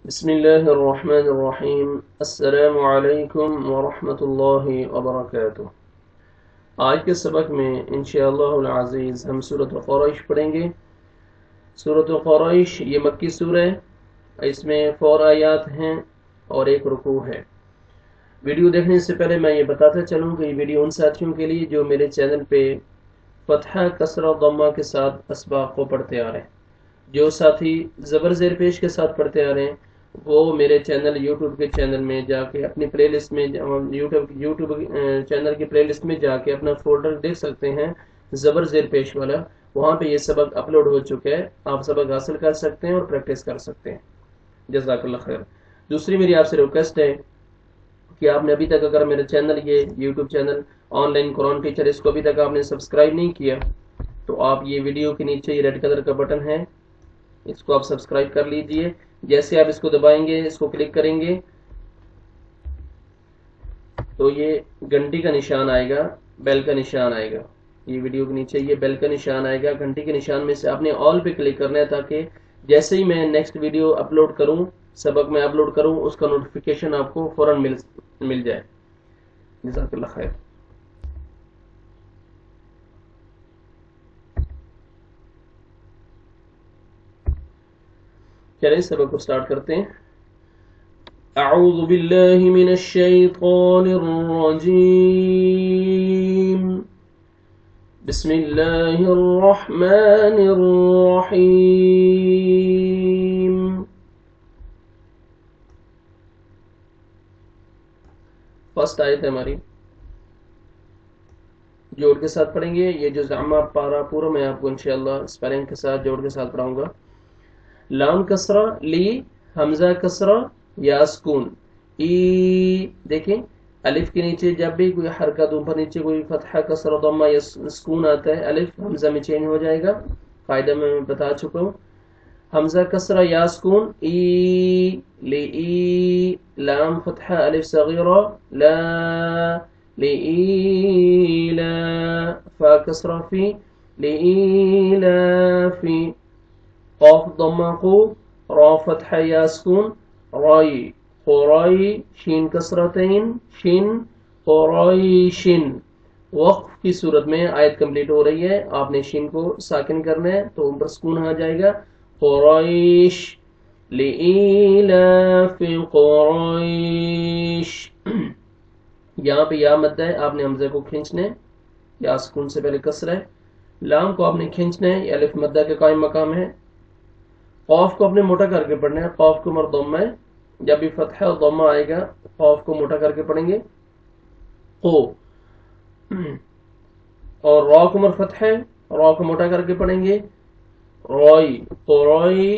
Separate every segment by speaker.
Speaker 1: بسم اللہ الرحمن الرحیم السلام علیکم ورحمۃ اللہ وبرکاتہ۔ آج کے سبق میں انشاءاللہ العزیز ہم سورۃ قریش پڑھیں گے۔ سورۃ قریش یہ مکی سورہ ہے، اس میں 4 آیات ہیں اور 1 رکوع ہے۔ ویڈیو دیکھنے سے پہلے میں یہ بتاتا چلوں کہ یہ ویڈیو ان ساتھیوں کے لیے جو میرے چینل پہ فتحہ کسرہ ضمہ کے ساتھ اسباق کو پڑھتے آ رہے ہیں، جو ساتھی زبر زیر پیش کے ساتھ پڑھتے آ رہے ہیں وہ میرے چینل یوٹیوب کے چینل میں جا کے اپنی پلے لسٹ میں یوٹیوب چینل کی پلے لسٹ میں جا کے اپنا فولڈر دیکھ سکتے ہیں زبر زیر پیش والا، وہاں پہ یہ سبق اپلوڈ ہو چکا ہے، آپ سبق حاصل کر سکتے ہیں اور پریکٹس کر سکتے ہیں۔ جزاک اللہ خیر۔ دوسری میری آپ سے ریکویسٹ ہے کہ آپ نے ابھی تک اگر میرا چینل یہ YouTube channel online Quran teacher اس کو ابھی تک آپ نے سبسکرائب نہیں کیا تو آپ یہ ویڈیو کے نیچے یہ ریڈ کلر کا بٹن ہے، اس کو آپ سبسکرائب کر لیجئے۔ جیسے آپ اس کو دبائیں گے، اس کو کلک کریں گے تو یہ گھنٹی کا نشان آئے گا، بیل کا نشان آئے گا، یہ ویڈیو کے نیچے یہ بیل کا نشان آئے گا، گھنٹی کے نشان میں سے آپ نے آل پہ کلک کرنا ہے تاکہ جیسے ہی میں نیکسٹ ویڈیو اپلوڈ کروں، سبق میں اپلوڈ کروں، اس کا نوٹیفیکیشن آپ کو فوراً مل جائے۔ جزاک اللہ خیر۔ چلیں سبق کو سٹارٹ کرتے ہیں۔ اعوذ باللہ من الشیطان الرجیم، بسم اللہ الرحمن الرحیم۔ فرسٹ آیت ہے ہماری، جوڑ کے ساتھ پڑھیں گے۔ یہ جو زعمہ پارا پورا میں آپ کو انشاءاللہ اسپیلنگ کے ساتھ جوڑ کے ساتھ پڑھاؤں گا۔ لام کسرہ لی، حمزہ کسرہ یا سکون ای، دیکھیں الف کے نیچے جب بھی کوئی حرکت اوپر نیچے کوئی فتحہ کسرہ ضمہ یا سکون آتا ہے الف حمزہ میں چینج ہو جائے گا، قاعدہ میں بتا چکا ہوں۔ حمزہ کسرہ یا سکون ای لی ای، لام فتحہ الف صغیرہ لا لی ای لا، فا کسرہ فی لی ای لا فی، قاف ضمہ قو، را فتحہ یا سکون رائی قرائی، شین کسرتین شن قرائشن۔ وقف کی صورت میں آیت کمپلیٹ ہو رہی ہے، آپ نے شین کو ساکن کرنا ہے تو اوپر سکون آ جائے گا۔ قرائش لإیلاف قرائش، یہاں پہ یا مد ہے، آپ نے حمزہ کو کھینچنا ہے، یا سکون سے پہلے کسرہ ہے، لام کو آپ نے کھینچنا ہے، یہ الف مدہ کے قائم مقام ہے۔ قاف کو اپنے موٹا کر کے پڑھنا ہے، قاف کو مر ضمہ ہے، جب بھی فتحہ اور ضمہ آئے گا قاف کو موٹا کر کے پڑھیں گے قو، اور را کو مر فتحہ ہے، را کو موٹا کر کے پڑھیں گے رائی قرائی،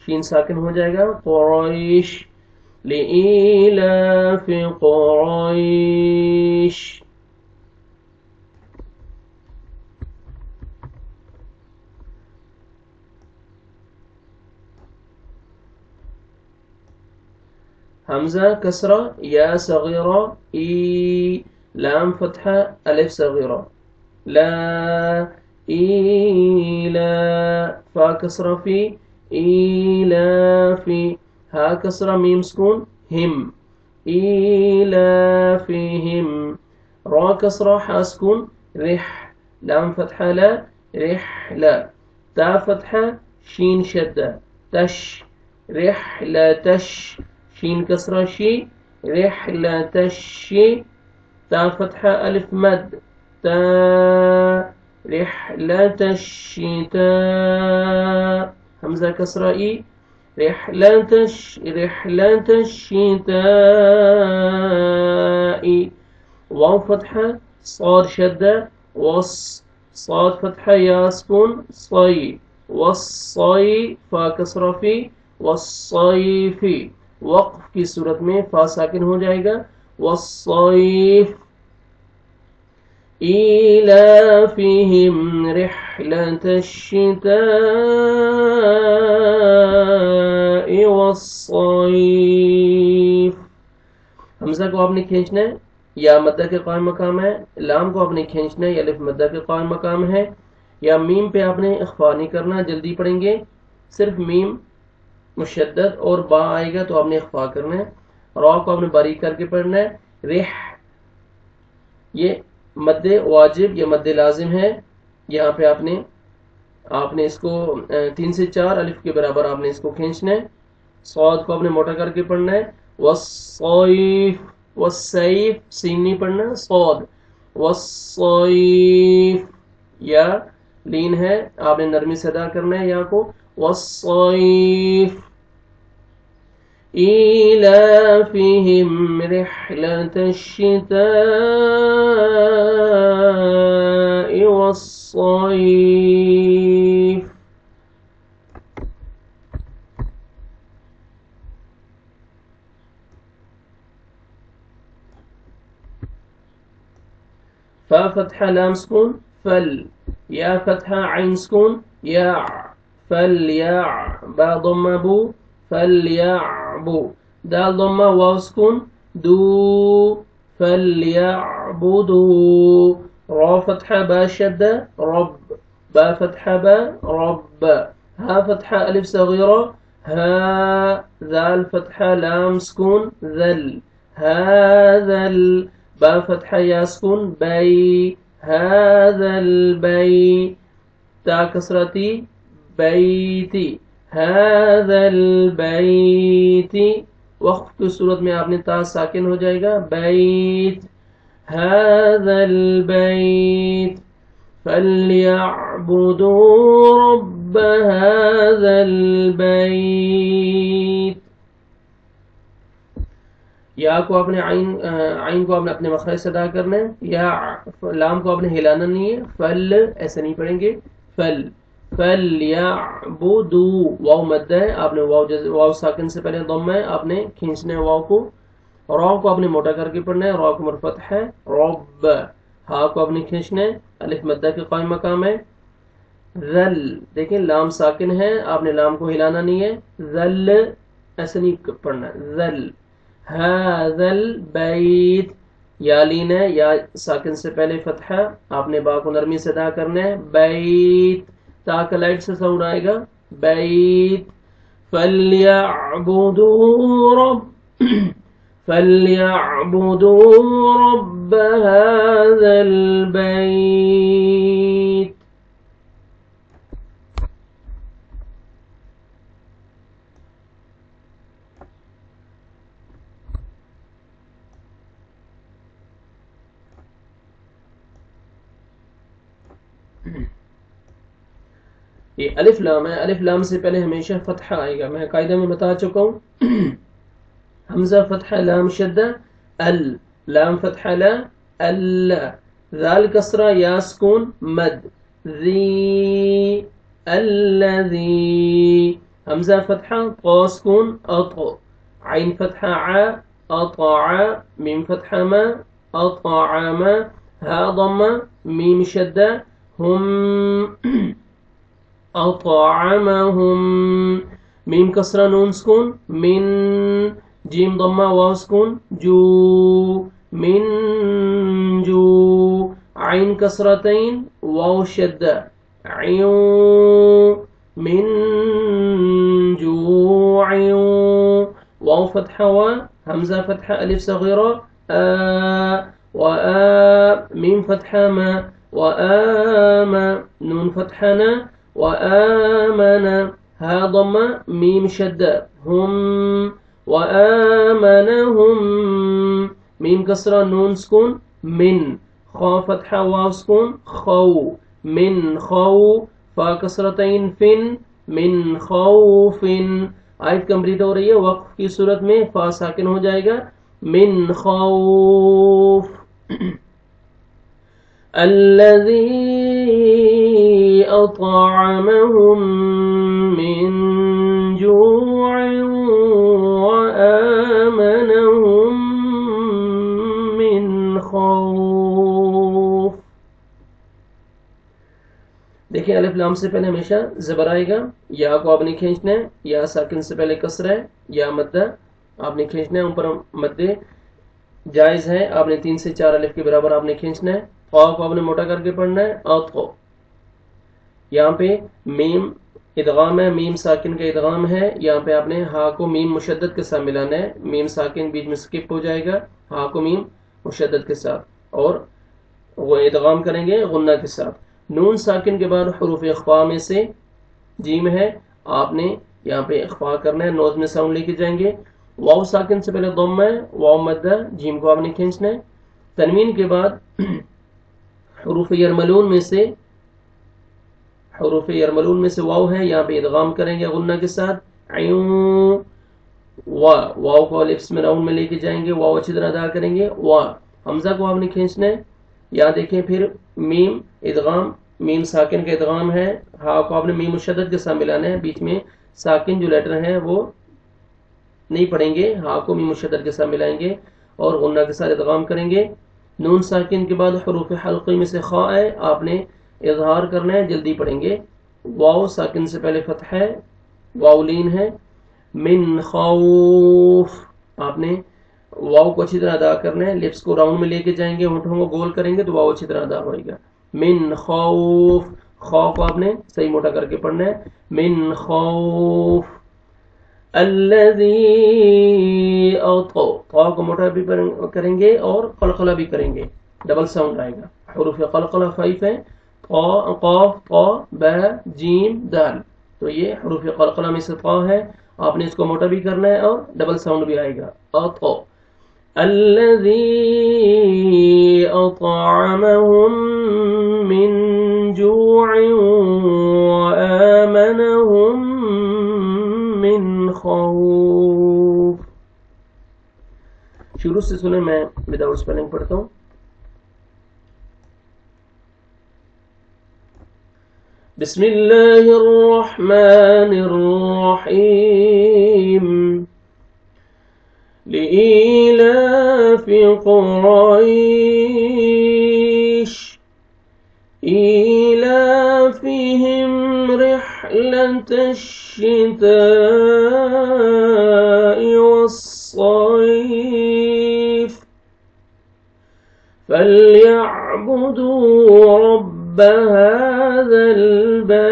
Speaker 1: شین ساکن ہو جائے گا قرائش لإیلاف قرائش۔ حمزہ کسرہ یا صغیرہ ای، لام فتحہ الف صغیرہ لا ای لا، فا کسرہ فی ای لا فی، ہا کسرہ میم سکون ہم ای لا فی ہم، را کسرہ ہا سکون رح، لام فتحہ لا رح لا، تا فتحہ شین شدہ تش رح لا تش، شین کسرہ شی رحلة الشی، تا فتحہ الف مد تا رحلة الشتاء، حمزہ کسرہ ای رحلة الشتاء، واو فتحہ صاد شدہ وص، صاد فتحہ یا سکون صی والصی، فا کسرہ فی والصیفی، وقف کی صورت میں فا ساکن ہو جائے گا والصیف، ایلافہم رحلة الشتاء والصیف۔ حمزہ کو آپ نے کھینچنا ہے، یا مدہ کے قائم مقام ہے، لام کو آپ نے کھینچنا ہے، یا الف مدہ کے قائم مقام ہے، یا میم پہ آپ نے اخفا نہیں کرنا، جلدی پڑھیں گے، صرف میم مشدد، اور با آئے گا تو آپ نے اخفا کرنا ہے، را کو آپ نے باریک کر کے پڑھنا ہے. رح یہ مد واجب یا مد لازم ہے، یہاں پہ آپ نے اس کو 3 سے 4 الف کے برابر آپ نے اس کو کھینچنا ہے. صاد کو آپ نے موٹا کر کے پڑھنا ہے. والصیف، والسیف سین نہیں پڑھنا، صاد. والصیف یا لین ہے، آپ نے نرمی سے ادا کرنا ہے یا کو. والصیف ایلافہم رحلة الشتاء والصیف. فا فتحہ لام سکون فل، یا فتحہ عین سکون یا، فل یا، با ضمہ بو فل یا بو، دال ضمہ واو سکون دو فل یا بدو، را فتحہ با شدہ رب، با فتحہ با رب، ہا فتحہ الف صغیرہ ہا، ذال فتحہ لام سکون ذل هذل، با فتحہ یا سکون بی هذا البی، تا کسرتی بیتی هذا البیتی. وقت کی صورت میں آپ نے تا ساکن ہو جائے گا بیت هذا البیت. فَلْيَعْبُدُوا رَبَّ هَذَا الْبَيْتِ. یا کو آپ نے عین کو آپ نے اپنے مخرج سے ادا کرنا ہے، یا لام کو آپ نے ہلانا نہیں ہے، فل ایسے نہیں پڑھیں گے، فل فَلْيَعْبُدُوا، واو مد ہے، آپ نے واو ساکن سے پہلے ضمہ ہے، آپ نے کھینچنا ہے واو کو. را کو آپ نے موٹا کر کے پڑھنا ہے، را کو مرفتح ہے رب، ہا کو آپ نے کھینچنا ہے، الف مدہ کے قائم مقام ہے. ذل دیکھیں لام ساکن ہے، آپ نے لام کو ہلانا نہیں ہے، ذل ایسے نہیں پڑھنا، ذل. هذا البیت، یا لین ہے، یا ساکن سے پہلے فتحہ، آپ نے با کو نرمی سے ادا کرنا ہے، بیت، تا کا لائٹ سے ساؤنڈ آئے گا بیت. فَلْيَعْبُدُوا رَبَّ هَذَا الْبَيْتِ. یہ الف لام ہے، الف لام سے پہلے ہمیشہ فتحہ آئے گا، میں قاعدہ میں بتا چکا ہوں. حمزہ فتحہ لام شدہ ال، لام فتحہ لا ال، ذال کسرہ یا سکون مد ذی الذی، حمزہ فتحہ قا سکون اط، عین فتحہ ع اطع، میم فتحہ ما اطعم، ہا ضمہ میم شدہ ہم اطعمہم، میم کسرہ نون سکون من، جیم ضمہ واو سکون جو من جو، عین کسرتین واو شدہ عیو من جوع، واو فتحہ و، حمزہ فتحہ الف صغیرہ و میم فتحہ ما و نون فتحہ نا و ہا ضمہ میم شدہ ہم وآمنهم، میم کسرہ نون سکون من، خا فتحہ واو سکون خو من خو، فا کسرتین فن من خوف. آیت کمپلیٹ ہو رہی ہے، وقف کی صورت میں فا ساکن ہو جائے گا من خوف. الذی اطعمهم من جوع وآمنهم من خوف. دیکھیں الف لام سے پہلے ہمیشہ زبر آئے گا، یا کو آپ نے کھینچنا ہے، یا ساکن سے پہلے کسر ہے، یا مدہ آپ نے کھینچنا ہے، اوپر مدے جائز ہے، آپ نے 3 سے 4 الف کے برابر آپ نے کھینچنا ہے. قاف کو آپ نے موٹا کر کے پڑھنا ہے اط، یہاں پہ میم ادغام ہے، میم ساکن کا ادغام ہے. یہاں پہ آپ نے ہا کو میم مشدد کے ساتھ ملانا ہے. میم ساکن بیچ میں سکپ ہو جائے گا، ہا کو میم مشدد کے ساتھ، اور وہ ادغام کریں گے غنہ کے ساتھ. نون ساکن کے بعد حروف اخفا میں سے جیم ہے، آپ نے یہاں پہ اخفا کرنا ہے، نوز میں ساؤنڈ لے کے جائیں گے. واو ساکن سے پہلے ضم ہے، واو مدہ، جیم کو آپ نے کھینچنا ہے. تنوین کے بعد حروف یرملون میں سے واو ہے، یہاں پہ ادغام کریں گے غنہ کے ساتھ. عیون، واو کو الف میں راؤنڈ میں لے کے جائیں گے، واو اچھی طرح ادا کریں گے. حمزہ کو آپ نے کھینچنا ہے. یہاں دیکھیں پھر میم ادغام، میم ساکن کا ادغام ہے، ہا کو آپ نے میم مشدد کے ساتھ ملانا ہے. بیچ میں ساکن جو لیٹر ہیں وہ نہیں پڑھیں گے، ہا کو میم مشدد کے ساتھ ملائیں گے اور غنہ کے ساتھ ادغام کریں گے. نون ساکن کے بعد حروف حلقی میں سے خا ہے، آپ نے اظہار کرنا ہے، جلدی پڑھیں گے. واو ساکن سے پہلے فتح ہے، واو لین ہے. من خوف، آپ نے واو کو اچھی طرح ادا کرنا ہے، لپس کو راؤنڈ میں لے کے جائیں گے، ہونٹوں کو گول کریں گے تو واو اچھی طرح ادا ہوئے گا. من خوف، خو کو آپ نے صحیح موٹا کر کے پڑھنا ہے. من خوف. الذی اطو، طا کو موٹا بھی کریں گے اور قلقلہ بھی کریں گے، ڈبل ساؤنڈ آئے گا. حروف قلقلہ 5 ہے، قاف، طا، با، جیم، دال. تو یہ حروف قلقلہ میں سے طا ہے، آپ نے اس کو موٹا بھی کرنا ہے اور ڈبل ساؤنڈ بھی آئے گا. اطو. الذی اطعمهم من جوع وآمنهم من خوف. شروع سے سنیں، میں وداؤٹ سپیلنگ پڑھتا ہوں. بسم اللہ الرحمن الرحیم. لإيلاف قريش إيلافهم رحلة الشتاء والصيف فليعبدوا رب هذا البيت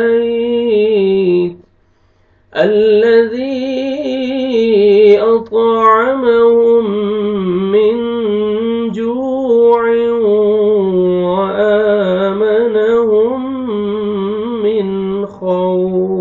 Speaker 1: الذي أطعمهم من جوع وآمنهم من خوف.